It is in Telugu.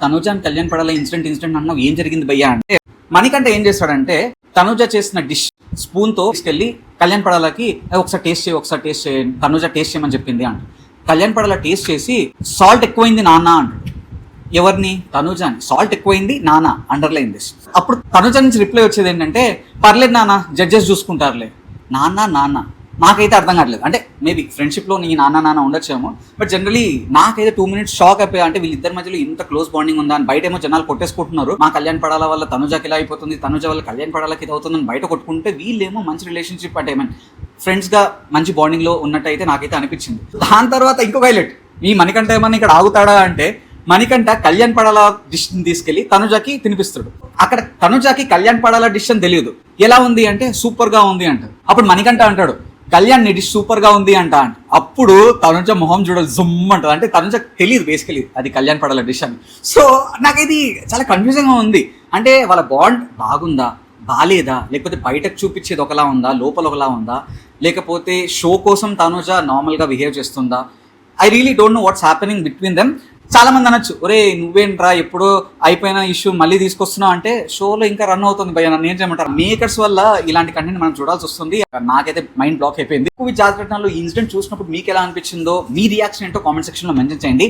తనుజ అండ్ కళ్యాణ్ పడాల ఇన్సిడెంట్ అన్నావు, ఏం జరిగింది భయ్యా అంటే, మణికంఠ ఏం చేస్తాడంటే తనుజ చేసిన డిష్ స్పూన్ తో తీసుకెళ్లి కళ్యాణ్ పడాలకి ఒకసారి టేస్ట్ చేయి తనుజ టేస్ట్ చేయమని చెప్పింది అంట. కళ్యాణ్ పడాల టేస్ట్ చేసి సాల్ట్ ఎక్కువైంది నాన్న అంటాడు. ఎవరిని? తనుజాని. సాల్ట్ ఎక్కువైంది నాన్న, అండర్లైన్ దిస్. అప్పుడు తనుజ నుంచి రిప్లై వచ్చేది ఏంటంటే, పర్లేదు నాన్న, జడ్జెస్ చూసుకుంటారులే. నాన్న నాకైతే అర్థం కావట్లేదు. అంటే మేబీ ఫ్రెండ్షిప్లో నీ నాన్న ఉండొచ్చేమో, బట్ జనరలీ నాకైతే 2 minutes షాక్ అయిపోయా. అంటే వీళ్ళిద్దరి మధ్యలో ఇంత క్లోజ్ బాండింగ్ ఉందా అని. బయట ఏమో జనాలు కొట్టేసుకుంటున్నారు, మా కళ్యాణ్ పడాల వల్ల తనుజకి ఇలా అయిపోతుంది, తనుజ వల్ల కళ్యాణ్ పడాలకి ఇది అవుతుందని బయట కొట్టుకుంటే, వీళ్ళేమో మంచి రిలేషన్షిప్ అంటే ఫ్రెండ్స్గా మంచి బాండింగ్లో ఉన్నట్టయితే నాకైతే అనిపించింది. దాని తర్వాత ఇంకొక హైలైట్, ఈ మణికంఠ ఏమన్నా ఇక్కడ ఆగుతాడా అంటే, మణికంఠ కళ్యాణ్ పడాల డిష్ తీసుకెళ్లి తనుజకి తినిపిస్తాడు. అక్కడ తనుజకి కళ్యాణ్ పడాల డిష్ అని తెలియదు. ఎలా ఉంది అంటే సూపర్ గా ఉంది అంటారు. అప్పుడు మణికంఠ అంటాడు, కళ్యాణ్ నీ డిష్ సూపర్ గా ఉంది అంట. అప్పుడు తనుజ మొహం చూడాలి జుమ్ అంటది. అంటే తనుజ తెలియదు బేసికలీ అది కళ్యాణ్ పడాల డిష్ అని. సో నాకు ఇది చాలా కన్ఫ్యూజింగ్ గా ఉంది. అంటే వాళ్ళ బాండ్ బాగుందా, బాలేదా, లేకపోతే బయటకు చూపించేది ఒకలా ఉందా, లోపల ఒకలా ఉందా, లేకపోతే షో కోసం తనుజ నార్మల్ గా బిహేవ్ చేస్తుందా? I really don't know what's happening between them. చాలా మంది అనొచ్చు, ఒరే నువ్వేంట్రా ఎప్పుడో అయిపోయిన ఇష్యూ మళ్ళీ తీసుకొస్తున్నావు అంటే, షోలో ఇంకా రన్ అవుతుంది భయ్య, నన్ను ఏం చేయమంటారు? మేకర్స్ వల్ల ఇలాంటి కంటెంట్ మనం చూడాల్సి వస్తుంది. నాకైతే మైండ్ బ్లాక్ అయిపోయింది. జాగ్రత్తలో ఈ ఇన్సిడెంట్ చూసినప్పుడు మీకు ఎలా అనిపించిందో, మీ రియాక్షన్ ఏంటో కామెంట్ సెక్షన్ లో మెన్షన్ చేయండి.